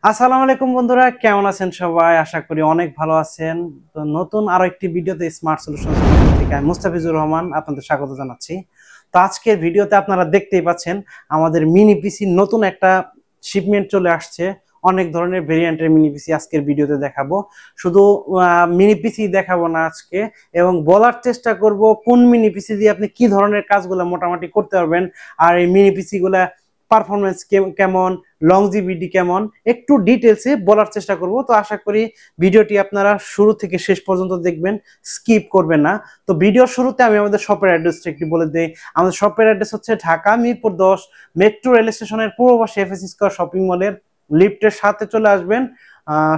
আসসালামু আলাইকুম বন্ধুরা, কেমন আছেন সবাই? আশা করি অনেক ভালো আছেন। তো নতুন আরো একটি ভিডিওতে স্মার্ট সলিউশনস থেকে আমি মুস্তাফিজুর রহমান আপনাদের স্বাগত জানাচ্ছি। তো আজকের ভিডিওতে আপনারা দেখতেই পাচ্ছেন আমাদের মিনি পিসির নতুন একটা শিপমেন্ট চলে আসছে। অনেক ধরনের ভেরিয়েন্টের মিনি পিসি আজকের ভিডিওতে দেখাবো। শুধু মিনি পিসি দেখাবো না আজকে, এবং বলার চেষ্টা করব কোন মিনি পিসি দিয়ে আপনি কি ধরনের কাজগুলো মোটামুটি করতে পারবেন, আর এই মিনি পিসি গুলা পারফরমেন্স কেমন, লংজিভিটি কেমন, একটু ডিটেলসে বলার চেষ্টা করব। তো আশা করি ভিডিওটি আপনারা শুরু থেকে শেষ পর্যন্ত দেখবেন, স্কিপ করবেন না। তো ভিডিওর শুরুতে আমি আমাদের শপের অ্যাড্রেসটা একটু বলে দিই। আমাদের শপের অ্যাড্রেস হচ্ছে ঢাকা মিরপুর 10 মেট্রো রেল স্টেশনের পূর্ব পাশে এফএস স্কয়ার শপিং মলের লিফটের সাথে চলে আসবেন।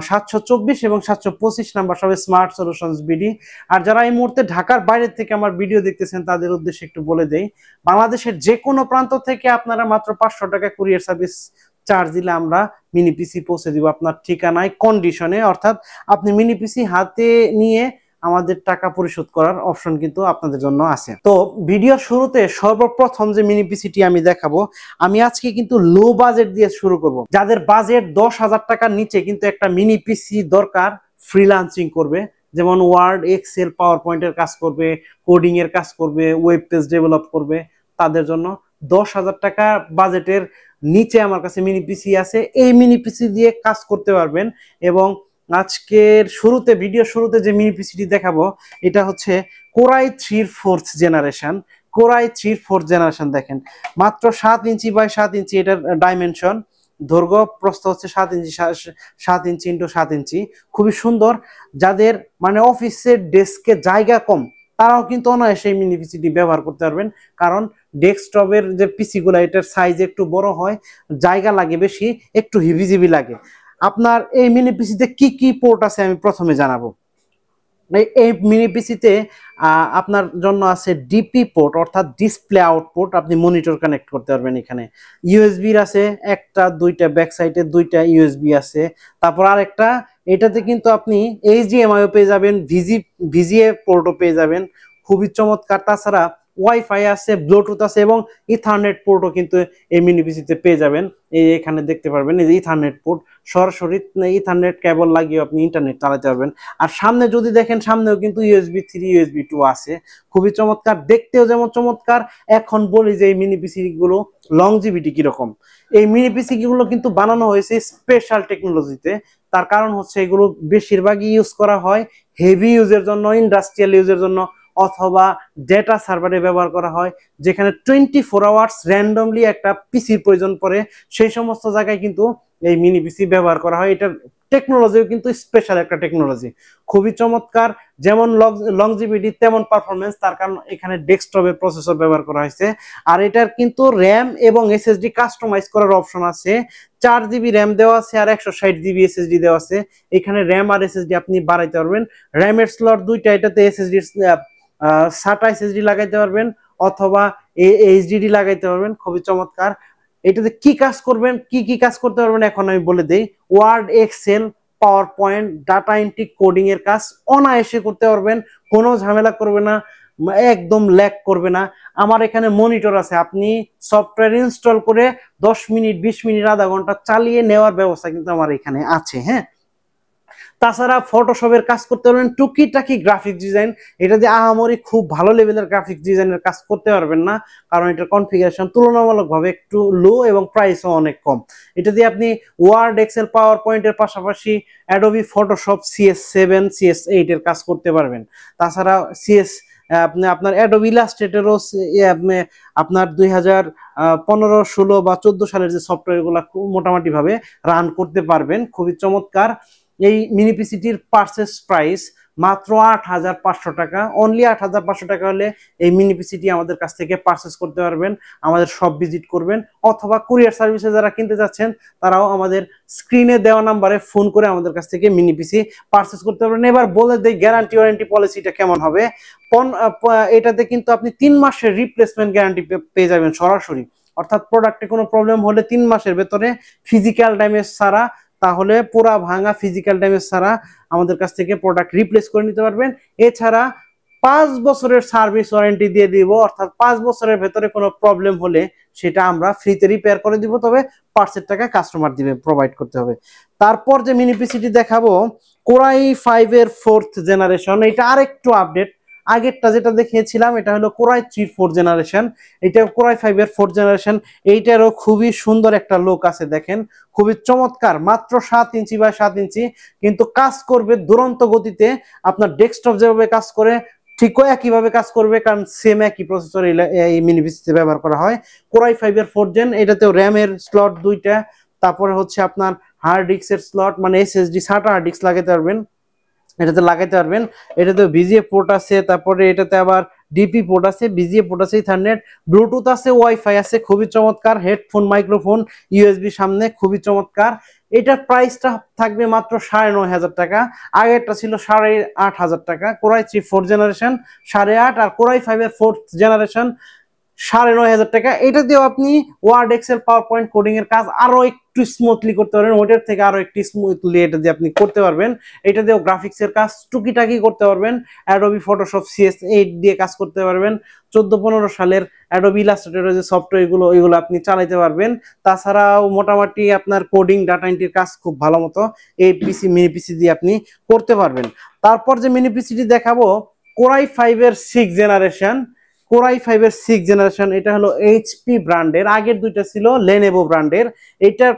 724 এবং 725 নাম্বার সবে স্মার্ট সলিউশনস বিডি। আর যারা এই মুহূর্তে ঢাকার বাইরে থেকে আমার ভিডিও দেখতেছেন তাদের উদ্দেশ্যে একটু বলে দেই, বাংলাদেশের যে কোনো প্রান্ত থেকে আপনারা মাত্র 500 টাকা কুরিয়ার সার্ভিস চার্জ দিলে আমরা মিনি পিসি পৌঁছে দিব আপনার ঠিকানায় কন্ডিশনে। অর্থাৎ আপনি মিনি পিসি হাতে নিয়ে আমাদের টাকা পরিশোধ করার অপশন কিন্তু আপনাদের জন্য আছে। তো ভিডিওর শুরুতে সর্বপ্রথম যে মিনি পিসিটি আমি দেখাবো, আমি আজকে কিন্তু লো বাজেট দিয়ে শুরু করব। যাদের বাজেট 10,000 টাকার নিচে কিন্তু একটা মিনি পিসি দরকার, ফ্রিল্যান্সিং করবে, যেমন ওয়ার্ড, এক্সেল, পাওয়ার পয়েন্টের কাজ করবে, কোডিং এর কাজ করবে, ওয়েব পেজ ডেভেলপ করবে, তাদের জন্য 10,000 টাকা বাজেটের নিচে আমার কাছে মিনি পিসি আছে। এই মিনি পিসি দিয়ে কাজ করতে পারবেন। এবং আজকের শুরুতে, ভিডিও শুরুতে যে মিনি পিসিটি দেখাবো, এটা হচ্ছে core i 3 4th generation. Core i 3 4th generation দেখেন, মাত্র 7 ইঞ্চি বাই 7 ইঞ্চি এটার ডাইমেনশন। দৈর্ঘ্য প্রস্থ হচ্ছে 7 ইঞ্চি, 7 ইঞ্চি ইন্টু 7 ইঞ্চি। খুবই সুন্দর। যাদের মানে অফিসের ডেস্কে জায়গা কম, তারাও কিন্তু অনায়াসে এই মিনি পিসিটি ব্যবহার করতে পারবেন। কারণ ডেস্কটপের যে পিসি গুলা, এটার সাইজ একটু বড় হয়, জায়গা লাগে বেশি, একটু হিবিজিবি লাগে। আপনার এই মিনি পিসিতে কি কি পোর্ট আছে আমি প্রথমে জানাবো। এই মিনি পিসিতে আপনার জন্য আছে ডিপি পোর্ট, অর্থাৎ ডিসপ্লে আউটপুট, আপনি মনিটর কানেক্ট করতে পারবেন। এখানে ইউএসবি আছে একটা, দুইটা, ব্যাক সাইডে দুইটা ইউএসবি আছে। তারপর আরেকটা, এটাতে কিন্তু আপনি এইচডিএমআইও পেয়ে যাবেন, ভিজিএ পোর্টও পেয়ে যাবেন, খুবই চমৎকার। তাছাড়া ওয়াইফাই আছে, ব্লুটুথ আছে, এবং ইথারনেট পোর্টও কিন্তু এই মিনি পিসিতে পেয়ে যাবেন। এই এখানে দেখতে পারবেন, এই যে ইথারনেট পোর্ট, সরাসরি ইথারনেট কেবল লাগিয়ে আপনি ইন্টারনেট চালাতে পারবেন। আর সামনে যদি দেখেন, সামনেও কিন্তু ইউএসবি 3, ইউএসবি 2 আছে। খুবই চমৎকার, দেখতেও যেমন চমৎকার। এখন বলি যে এই মিনি পিসি গুলো লংজিভিটি কিরকম। এই মিনি পিসি গুলো কিন্তু বানানো হয়েছে স্পেশাল টেকনোলজিতে। তার কারণ হচ্ছে এগুলো বেশিরভাগই ইউজ করা হয় হেভি ইউজের জন্য, ইন্ডাস্ট্রিয়াল ইউজের জন্য, অথবা ডেটা সার্ভারে ব্যবহার করা হয়, যেখানে 24 আওয়ার্স র্যান্ডমলি একটা পিসির প্রয়োজন পড়ে। সেই সমস্ত জায়গায় কিন্তু এই মিনি পিসি ব্যবহার করা হয়। এটার টেকনোলজিও কিন্তু স্পেশাল একটা টেকনোলজি, খুবই চমৎকার। যেমন লংজিভিটি তেমন পারফরমেন্স, তার কারণ এখানে ডেস্কটপের প্রসেসর ব্যবহার করা হয়েছে। আর এটার কিন্তু র্যাম এবং এসএসডি কাস্টমাইজ করার অপশন আছে। 4 জিবি র্যাম দেওয়া আছে আর 160 জিবি এসএসডি দেওয়া আছে। এখানে র্যাম আর এসএসডি আপনি বাড়াইতে পারবেন। র্যামের স্লট দুইটা, এটাতে এসএসডি সাটা এসএসডি লাগাইতে পারবেন, অথবা এইচডিডি লাগাইতে পারবেন। খুবই চমৎকার। এটাতে কি কাজ করবেন, কি কি কাজ করতে পারবেন এখন আমি বলে দেই। Word, Excel, PowerPoint, data entry, coding এর কাজ অনায়াসে করতে পারবেন, কোনো ঝামেলা করবে না, একদম ল্যাগ করবে না। আমার এখানে মনিটর আছে, আপনি সফটওয়্যার ইনস্টল করে 10 মিনিট, 20 মিনিট, আধা ঘন্টা চালিয়ে নেওয়ার ব্যবস্থা কিন্তু আমার এখানে আছে। হ্যাঁ, তাছাড়া ফটোশপের কাজ করতে পারবেন, টুকিটাকি গ্রাফিক ডিজাইন। এটা দিয়ে আহামরি খুব ভালো লেভেলের গ্রাফিক ডিজাইনের কাজ করতে পারবেন না, কারণ এটার কনফিগারেশন তুলনামূলকভাবে একটু লো এবং প্রাইসও অনেক কম। এটা দিয়ে আপনি ওয়ার্ড, এক্সেল, পাওয়ার পয়েন্টের পাশাপাশি অ্যাডোবি ফটোশপ CS7, CS8 এর কাজ করতে পারবেন। তাছাড়া আপনি আপনার অ্যাডোবি ইলাস্ট্রেটরও আপনার 2015, 16 বা 14 সালের যে সফটওয়্যার গুলা মোটামুটি ভাবে রান করতে পারবেন। খুবই চমৎকার। এই মিনি পিসিটির পারচেস প্রাইস মাত্র 8,500 টাকা। অনলি 8,500 টাকা হলে এই মিনি পিসিটি আমাদের কাছ থেকে পারচেস করতে পারবেন। আমাদের শপ ভিজিট করবেন, অথবা কুরিয়ার সার্ভিসে যারা কিনতে যাচ্ছেন তারাও আমাদের স্ক্রিনে দেওয়া নাম্বারে ফোন করে আমাদের কাছ থেকে মিনি পিসি পারচেস করতে পারবেন। এবার বলে দেই গ্যারান্টি ওয়ারেন্টি পলিসিটা কেমন হবে। এটাতে কিন্তু আপনি 3 মাসের রিপ্লেসমেন্ট গ্যারান্টি পেয়ে যাবেন সরাসরি। অর্থাৎ প্রোডাক্টে কোনো প্রবলেম হলে 3 মাসের ভেতরে, ফিজিক্যাল ড্যামেজ ছাড়া, তাহলে পুরা ভাঙা ফিজিক্যাল ড্যামেজ ছাড়া আমাদের কাছ থেকে প্রোডাক্ট রিপ্লেস করে নিতে পারবেন। এছাড়া 5 বছরের সার্ভিস ওয়ারেন্টি দিয়ে দিব, অর্থাৎ 5 বছরের ভেতরে কোনো প্রবলেম হলে সেটা আমরা ফ্রিতে রিপেয়ার করে দিব, তবে পার্টসের টাকা কাস্টমার দিবে, প্রোভাইড করতে হবে। তারপর যে মিনি পিসিটি দেখাবো কোরাই 5 এর 4th জেনারেশন, এটা আরেকটু আপডেট। আগেরটা যেটা দেখিয়েছিলাম এটা হলো কোরাই 3 4 জেনারেশন, এটা কোরাই 5 এর 4th জেনারেশন। এইটারও খুবই সুন্দর একটা লুক আছে, দেখেন খুবই চমৎকার। মাত্র 7 ইঞ্চি বাই 7 ইঞ্চি, কিন্তু কাজ করবে দুরন্ত গতিতে। আপনার ডেস্কটপ যেভাবে কাজ করে ঠিক একইভাবে কাজ করবে, কারণ সেম একই প্রসেসর এই মিনি পিসিতে ব্যবহার করা হয়। কোরাই 5 এর 4th জেন, এটাতেও র্যামের স্লট 2টা, তারপরে হচ্ছে আপনার হার্ড ডিস্কের স্লট মানে এসএসডি SATA হার্ড ডিস্ক লাগাতে পারবেন, এটাতে লাগাইতে পারবেন। এটাতে ভিজিএ পোর্ট আছে, তারপরে এটাতে আবার ডিপি পোর্ট আছে, ভিজিএ পোর্ট আছে, ইথারনেট, ব্লুটুথ আছে, ওয়াইফাই আছে, খুবই চমৎকার। হেডফোন, মাইক্রোফোন, ইউএসবি সামনে, খুবই চমৎকার। এটার প্রাইসটা থাকবে মাত্র 9,500 টাকা। আগেরটা ছিল 8,500 টাকা। কোরাই 3 4 জেনারেশন 8,500, আর কোরাই 5 এর 4th জেনারেশন 9,500 টাকা। এটা দিয়েও আপনি Word, Excel, PowerPoint, coding এর কাজ আরো একটু স্মুথলি করতে পারবেন, ওইটার থেকে আরো একটু স্মুথলি এটা দিয়ে আপনি করতে পারবেন। এটা দিয়েও গ্রাফিক্স এর কাজ টুকিটাকি করতে পারবেন। অ্যাডোবি ফটোশপ CS8 দিয়ে কাজ করতে পারবেন। 14-15 সালের অ্যাডোবি ইলাস্ট্রেটরের যে সফটওয়্যারগুলো ওইগুলো আপনি চালাতে পারবেন। তাছাড়াও মোটামুটি আপনার কোডিং, ডাটা এন্ট্রির কাজ খুব ভালো মতো এই মিনি পিসি দিয়ে আপনি করতে পারবেন। তারপর যে মিনি পিসিটি দেখাবো কোরাই 5 এর 6 জেনারেশন, কোরাই 5 এর 6 জেনারেশন। এটা হলো এইচপি ব্র্যান্ডের, আগের দুইটা ছিল লেনোভো ব্র্যান্ডের। এটা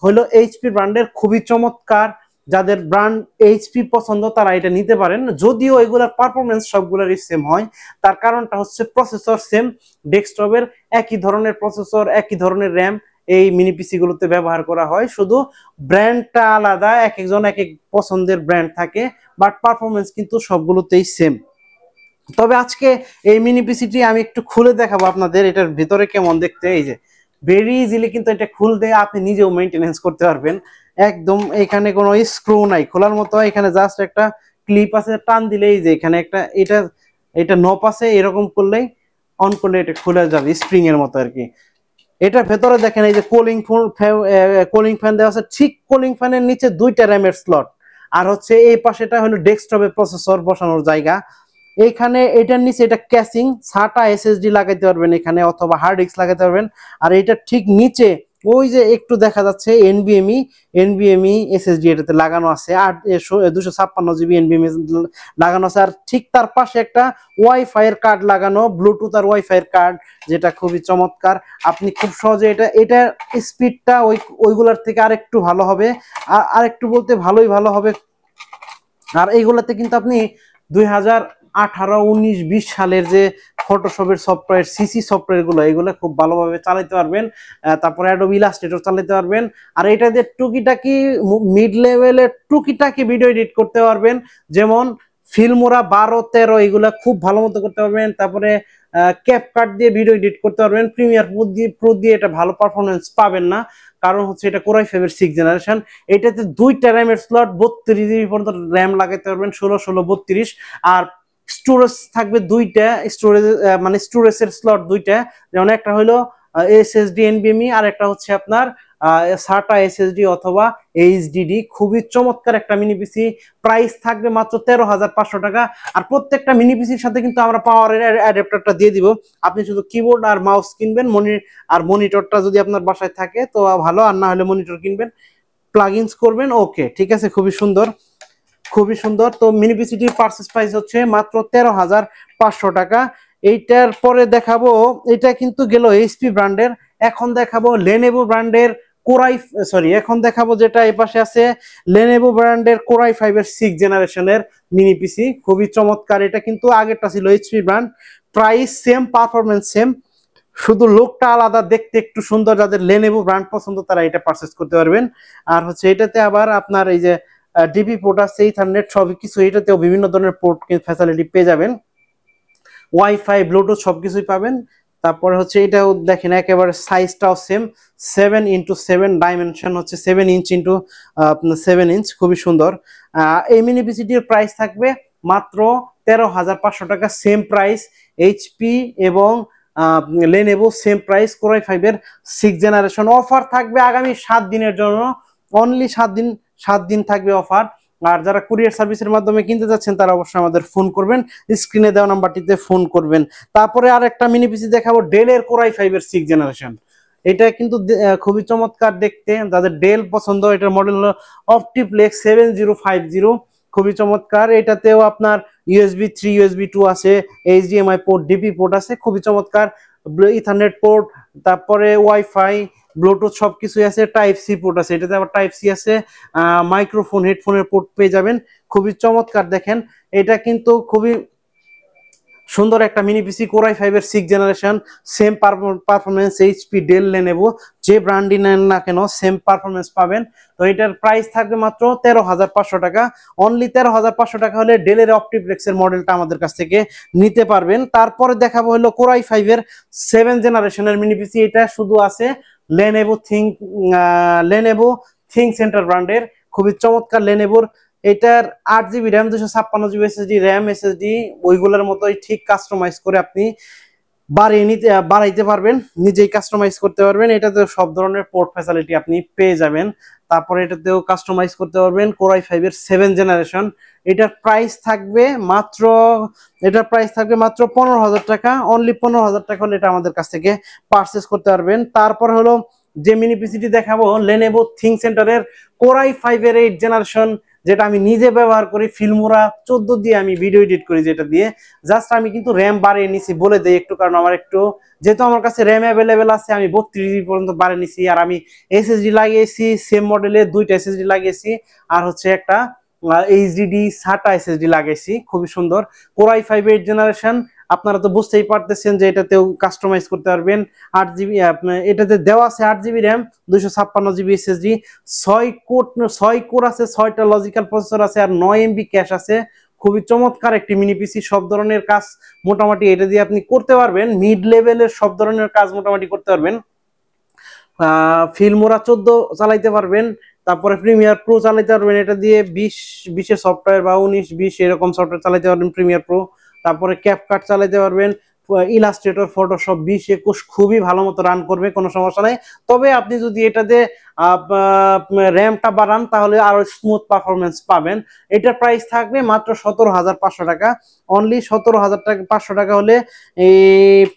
হলো এইচপি ব্র্যান্ডের, খুবই চমৎকার। যাদের ব্র্যান্ড এইচপি পছন্দ তারা এটা নিতে পারেন, যদিও এগুলোর পারফরমেন্স সবগুলোরই সেম হয়। তার কারণটা হচ্ছে প্রসেসর সেম, ডেস্কটপের একই ধরনের প্রসেসর, একই ধরনের র্যাম এই মিনি পিসি গুলোতে ব্যবহার করা হয়, শুধু ব্র্যান্ডটা আলাদা, এক একজন এক এক পছন্দের ব্র্যান্ড থাকে, বাট পারফরমেন্স কিন্তু সবগুলোতেই সেম। তবে আজকে এই মিনি পিসিটি আমি একটু খুলে দেখাবো আপনাদের, এটার ভিতরে কেমন দেখতে। এই যে ভেরি ইজিলি কিন্তু এটা খুলতে আপনি নিজেও মেইনটেনেন্স করতে পারবেন, একদম এখানে কোনো স্ক্রু নাই খোলার মতো, এখানে জাস্ট একটা ক্লিপ আছে, টান দিলেই যে এখানে একটা এটা নব আছে, এরকম করলেই অন করলে এটা খুলে যাবে স্প্রিং এর মতো আর কি। এটার ভেতরে দেখেন এই যে কুলিং ফ্যান দেওয়া আছে, ঠিক কুলিং ফ্যানের নিচে 2টা র্যামের স্লট, আর হচ্ছে এই পাশেটা হলো ডেস্কটপের প্রসেসর বসানোর জায়গা। এইখানে এটার নিচে এটা ক্যাসিং, SATA এসএসডি লাগাইতে পারবেন এখানে, অথবা হার্ড ডিস্ক লাগাইতে পারবেন। আর এটা ঠিক নিচে ওই যে একটু দেখা যাচ্ছে এনবিএমই এসএসডি এটাতে লাগানো আছে, আর 256 জিবি এনবিএমই লাগানো আছে। আর ঠিক তার পাশে একটা ওয়াইফাই এর কার্ড লাগানো, ব্লুটুথ আর ওয়াইফাই এর কার্ড, যেটা খুবই চমৎকার। আপনি খুব সহজে এটা স্পিডটা ওইগুলার থেকে আরেকটু ভালো হবে, আর একটু বলতে ভালো হবে। আর এইগুলাতে কিন্তু আপনি 2018, 19, 20 সালের যে ফটোশপের সফটওয়্যার, সিসি সফটওয়্যারগুলো, এগুলো খুব ভালোভাবে চালাতে পারবেন। তারপরে অ্যাডোবি ইলাস্ট্রেটর চালাতে পারবেন। আর এটা দিয়ে টুকিটাকি মিড লেভেলের টুকিটাকি ভিডিও এডিট করতে পারবেন, যেমন ফিল্মোরা 12, 13 এগুলা খুব ভালো মতো করতে পারবেন। তারপরে ক্যাপকাট দিয়ে ভিডিও এডিট করতে পারবেন। প্রিমিয়ার প্রো দিয়ে এটা ভালো পারফরমেন্স পাবেন না, কারণ হচ্ছে এটা কোরাই 5 এর 6 জেনারেশন। এটাতে 2টা র্যামের স্লট, 32 জিবি পর্যন্ত র্যাম লাগাতে পারবেন, 16 আর স্টোরেজ থাকবে 2টা, স্টোরেজ মানে স্টোরেজের স্লট 2টা, যেমন একটা হলো এসএসডি এনভিএমই, আর একটা হচ্ছে আপনার SATA এসএসডি অথবা এইচডিডি। খুবই চমৎকার একটা মিনি পিসি, প্রাইস থাকবে মাত্র 13,500 টাকা। আর প্রত্যেকটা মিনি পিসির সাথে কিন্তু আমরা পাওয়ারের অ্যাডাপ্টারটা দিয়ে দিব, আপনি শুধু কিবোর্ড আর মাউস কিনবেন, মনিটরটা যদি আপনার বাসায় থাকে তো ভালো, আর না হলে মনিটর কিনবেন, প্লাগইনস করবেন, ওকে ঠিক আছে। খুবই সুন্দর। তো মিনি পিসিটির পারচেজ প্রাইস হচ্ছে মাত্র 13,500 টাকা। এইটার পরে দেখাবো, এটা কিন্তু গেল এইচপি ব্র্যান্ডের, এখন দেখাবো লেনোভো ব্র্যান্ডের এখন দেখাবো যেটা এই পাশে আছে, লেনোভো ব্র্যান্ডের কোরাই 5 এর 6 জেনারেশনের মিনি পিসি, খুবই চমৎকার। এটা কিন্তু আগেরটা ছিল HP brand, price same, performance same, শুধু লুকটা আলাদা, দেখতে একটু সুন্দর। যাদের লেনোভো ব্র্যান্ড পছন্দ তারা এটা পারচেজ করতে পারবেন। আর হচ্ছে এটাতে আবার আপনার এই যে ডিপি পোর্ট আছে, ইথারনেট, সবকিছু এটাতেও বিভিন্ন ধরনের পোর্ট ফ্যাসিলিটি পেয়ে যাবেন, ওয়াইফাই, ব্লুটুথ সবকিছুই পাবেন। তারপরে হচ্ছে এটাও দেখেন একেবারে সাইজটাও সেম, 7x7 ডাইমেনশন, হচ্ছে 7 ইঞ্চ ইন্টু 7 ইঞ্চ, খুবই সুন্দর। এই মিনি পিসিটির প্রাইস থাকবে মাত্র 13,500 টাকা, সেম প্রাইস। এইচপি এবং লেনোভো সেম প্রাইস। কোরাই 5 এর 6 জেনারেশন। অফার থাকবে আগামী 7 দিনের জন্য, অনলি 7 দিন থাকবে অফার। আর যারা কুরিয়ার সার্ভিসের মাধ্যমে কিনতে যাচ্ছেন তারা অবশ্যই আমাদের ফোন করবেন, স্ক্রিনে দেওয়া নাম্বারটিতে ফোন করবেন। তারপরে আর একটা মিনি পিসি দেখাবো, ডেলের কোরাই 5 এর 6 জেনারেশন। এটা কিন্তু খুবই চমৎকার দেখতে, যাদের ডেল পছন্দ। এটার মডেল হলো অপটিপ্লেক্স 7050, খুবই চমৎকার। এটাতেও আপনার ইউএসবি 3 ইউএসবি 2 আছে, এইচডিএমআই পোর্ট, ডিপি পোর্ট আছে, খুবই চমৎকার। ইথারনেট পোর্ট, তারপরে ওয়াইফাই, ব্লুটুথ সবকিছুই আছে, টাইপ সি পোর্ট আছে, এটাতে আবার টাইপ সি আছে, মাইক্রোফোন হেডফোনের পোর্ট পেয়ে যাবেন, খুবই চমৎকার। দেখেন এটা কিন্তু খুবই সুন্দর একটা মিনি পিসি, কোরাই 5 এর 6 generation, same performance HP, Dell, Lenovo, যে ব্র্যান্ডই নেন না কেন সেম পারফরমেন্স পাবেন। তো এটার প্রাইস থাকবে মাত্র 13,500 টাকা। অনলি 13,500 টাকা হলে ডেলের অপটিপ্লেক্স এর মডেলটা আমাদের কাছ থেকে নিতে পারবেন। তারপরে দেখাবো হলো কোরাই 5 এর 7 জেনারেশনের মিনি পিসি। এটা শুধু আছে লেনোভো থিঙ্ক সেন্টার ব্র্যান্ডের, খুবই চমৎকার লেনোভোর। এটার 8GB RAM, 256GB SSD RAM, SSD ওইগুলোর মতোই ঠিক কাস্টমাইজ করে আপনি বাড়াইতে পারবেন, নিজেই কাস্টমাইজ করতে পারবেন। এটাতে সব ধরনের পোর্ট ফ্যাসিলিটি আপনি পেয়ে যাবেন। তারপরে এটাতেও কাস্টমাইজ করতে পারবেন। কোরাই 5 এর 7 জেনারেশন, এটার প্রাইস থাকবে মাত্র 15,000 টাকা। অনলি 15,000 টাকা হলে এটা আমাদের কাছ থেকে পারচেস করতে পারবেন। তারপর হলো যে মিনি পিসিটি দেখাবো, লেনোভো থিঙ্ক সেন্টারের কোরাই 5 এর 8 জেনারেশন, যেটা আমি নিজে ব্যবহার করি। ফিল্মোরা 14 দিয়ে আমি ভিডিও এডিট করি, যেটা দিয়ে জাস্ট আমি কিন্তু র্যাম বাড়িয়ে নিছি বলে দেই একটু, কারণ আমার একটু যেহেতু আমার কাছে র্যাম অ্যাভেলেবেল আছে, আমি 32GB পর্যন্ত বাড়িয়ে নিছি। আর আমি এসএসডি লাগিয়েছি, সেম মডেলে 2টা এসএসডি লাগিয়েছি, আর হচ্ছে একটা এইচডিডি SATA এসএসডি লাগাইছি, খুবই সুন্দর। কোরাই 5 8 জেনারেশন, আপনারা তো বুঝতেই পারতেছেন যে এটাতেও কাস্টমাইজ করতে পারবেন। 8GB এটাতে দেওয়া আছে, 8GB RAM, 256GB SSD, 6 core আছে, 6টা লজিক্যাল প্রসেসর আছে, আর 9 MB ক্যাশ আছে। খুবই চমৎকার একটি মিনি পিসি। সব ধরনের কাজ মোটামুটি এটা দিয়ে আপনি করতে পারবেন, মিড লেভেলের সব ধরনের কাজ মোটামুটি করতে পারবেন। ফিল্মোরা 14 চালাইতে পারবেন, তারপরে প্রিমিয়ার প্রো চালাইতে পারবেন। এটা দিয়ে 20 সফটওয়্যার বা 19-20 এরকম সফটওয়্যার চালাইতে পারবেন প্রিমিয়ার প্রো। তারপরে ক্যাপকাট চালাইতে পারবেন, ইলাস্ট্রেটর, ফটোশপ 20-21 খুবই ভালো মতো রান করবে, কোনো সমস্যা নাই। তবে আপনি যদি এটাতে র্যামটা বাড়ান তাহলে আরো স্মুথ পারফরমেন্স পাবেন। এটার প্রাইস থাকবে মাত্র 17,500 টাকা। অনলি 17,500 টাকা হলে এই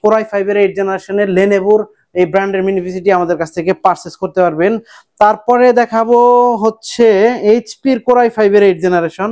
কোরাই 5 এর 8 জেনারেশনের লেনোভোর এই ব্র্যান্ডের মিনি পিসিটি আমাদের কাছ থেকে পারচেস করতে পারবেন। তারপরে দেখাবো হচ্ছে এইচপির কোরাই 5 এর 8 জেনারেশন,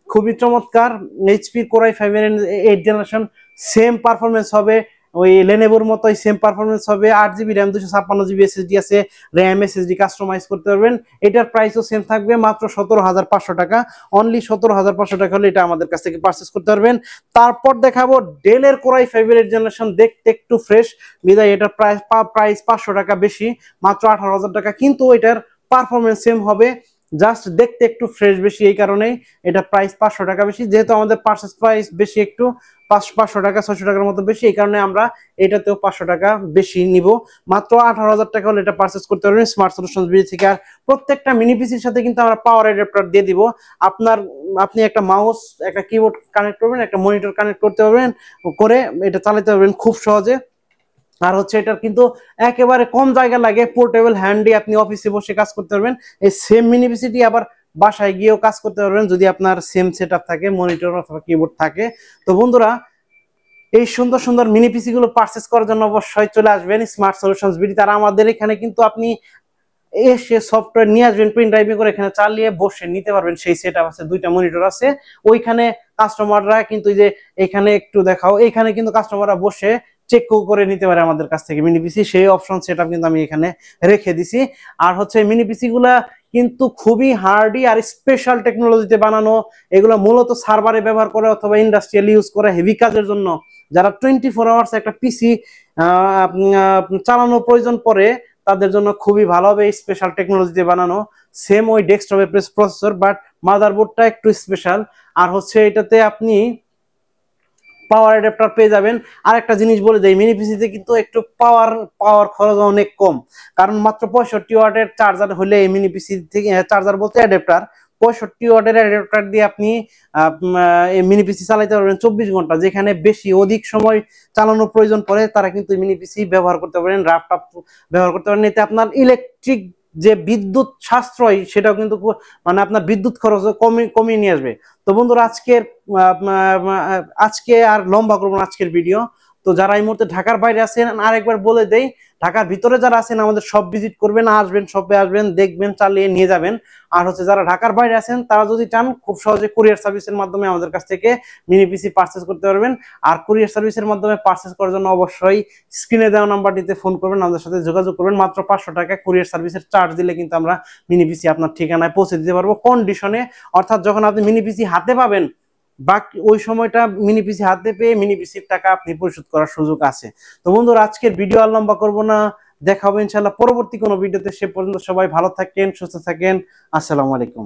খুবই চমৎকার। এইচপির কোরাই 5 এর 8 জেনারেশন, সেম পারফরমেন্স হবে, ওই লেনোভোর মতোই সেম পারফরমেন্স হবে। 8GB র্যাম, 256GB এসএসডি আছে, র্যাম এসএসডি কাস্টমাইজ করতে পারবেন। এটার প্রাইসও সেম থাকবে মাত্র 17,500 টাকা। অনলি 17,500 টাকা হলে এটা আমাদের কাছ থেকে পারচেস করতে পারবেন। তারপর দেখাবো ডেলের কোরাই 5 এর জেনারেশন, দেখতে একটু ফ্রেশ বিদায় এটার প্রাইস 500 টাকা বেশি, মাত্র 18,000 টাকা। কিন্তু এটার পারফরমেন্স সেম হবে, জাস্ট দেখতে একটু ফ্রেশ বেশি, এই কারণেই এটা প্রাইস 500 টাকা বেশি। যেহেতু আমাদের পারচেস প্রাইস বেশি, একটু 500 টাকা 600 টাকার মতো বেশি, এই কারণে আমরা এটাতেও 500 টাকা বেশি নিব। মাত্র 18,000 টাকা হলে এটা পারচেস করতে পারবেন স্মার্ট সলিউশনস বিডি থেকে। আর প্রত্যেকটা মিনি পিসির সাথে কিন্তু আমরা পাওয়ার অ্যাডাপ্টার দিয়ে দিব। আপনি একটা মাউস, একটা কিবোর্ড কানেক্ট করবেন, একটা মনিটর কানেক্ট করতে পারবেন, করে এটা চালাতে পারবেন খুব সহজে। আর হচ্ছে এটার কিন্তু একেবারে কম জায়গা লাগে, পোর্টেবল হ্যান্ডি, আপনি অফিসে বসে কাজ করতে পারবেন। এই সেম মিনি পিসিটি আবার বাসায় গিয়েও কাজ করতে পারবেন যদি আপনার সেম সেটআপ থাকে, মনিটর অথবা কিবোর্ড থাকে। তো বন্ধুরা, এই সুন্দর সুন্দর মিনি পিসি গুলো পারচেস করার জন্য অবশ্যই চলে আসবেন স্মার্ট সলিউশনস বিডি। তারা আমাদের এখানে কিন্তু আপনি এসে সফটওয়্যার নিয়ে আসবেন, প্রিন্ট ড্রাইভিং করে এখানে চালিয়ে বসে নিতে পারবেন। সেই সেটআপ আছে, 2টা মনিটর আছে ওইখানে। কাস্টমাররা কিন্তু যে এখানে একটু দেখাও, এখানে কিন্তু কাস্টমাররা বসে চেক করে নিতে পারে আমাদের কাছ থেকে মিনি পিসি, সেই অপশন সেটআপ কিন্তু আমি এখানে রেখে দিছি। আর হচ্ছে মিনি পিসি গুলা কিন্তু খুবই হার্ডি আর স্পেশাল টেকনোলজিতে বানানো। এগুলো মূলত সার্ভারে ব্যবহার করে অথবা ইন্ডাস্ট্রিয়াল ইউজ করে হেভি কাজের জন্য। যারা 24 আওয়ার্স একটা পিসি চালানোর প্রয়োজন পড়ে তাদের জন্য খুবই ভালো হবে, স্পেশাল টেকনোলজিতে বানানো। সেম ওই ডেস্কটপের প্রসেসর, বাট মাদারবোর্ডটা একটু স্পেশাল। আর হচ্ছে এটাতে আপনি পাওয়ার অ্যাডাপ্টার পেয়ে যাবেন। আর একটা জিনিস বলে দেই, মিনি পিসিতে কিন্তু একটু পাওয়ার খরচ অনেক কম, কারণ মাত্র 65 ওয়াটের চার্জার হলে এই মিনি পিসি থেকে, চার্জার বলতে অ্যাডাপ্টার, 65 ওয়াটের অ্যাডাপ্টার দিয়ে আপনি এই মিনি পিসি চালাতে পারবেন 24 ঘন্টা। যেখানে বেশি অধিক সময় চালানোর প্রয়োজন পড়ে তারা কিন্তু মিনি পিসি ব্যবহার করতে পারেন, ল্যাপটপ ব্যবহার করতে পারেন। এতে আপনার ইলেকট্রিক যে বিদ্যুৎ সাশ্রয় সেটাও কিন্তু মানে আপনার বিদ্যুৎ খরচ কমিয়ে নিয়ে আসবে। তো বন্ধুরা আজকে আর লম্বা করবো না আজকের ভিডিও। তো যারা এই মুহূর্তে ঢাকার বাইরে আছেন আরেকবার বলে দেই, ঢাকার ভিতরে যারা আছেন আমাদের সব ভিজিট করবেন, আসবেন, শপে আসবেন, দেখবেন, চালিয়ে নিয়ে যাবেন। আর হচ্ছে যারা ঢাকার বাইরে আছেন তারা যদি চান খুব সহজে কুরিয়ার সার্ভিসের মাধ্যমে আমাদের কাছ থেকে মিনি পিসি পারচেজ করতে পারবেন। আর কুরিয়ার সার্ভিসের মাধ্যমে পারচেজ করার জন্য অবশ্যই স্ক্রিনে দেওয়া নাম্বারটিতে ফোন করবেন, আমাদের সাথে যোগাযোগ করবেন। মাত্র 500 টাকা কুরিয়ার সার্ভিসের চার্জ দিলে কিন্তু আমরা মিনি পিসি আপনার ঠিকানায় পৌঁছে দিতে পারবো কন্ডিশনে। অর্থাৎ যখন আপনি মিনি পিসি হাতে পাবেন, বাকি ওই সময়টা মিনি পিসি হাতে পেয়ে মিনি পিসির টাকা আপনি পরিশোধ করার সুযোগ আছে। তো বন্ধুরা আজকের ভিডিও আর লম্বা করবো না, দেখা হবে ইনশাআল্লাহ পরবর্তী কোনো ভিডিওতে। সে পর্যন্ত সবাই ভালো থাকেন, সুস্থ থাকেন। আসসালামু আলাইকুম।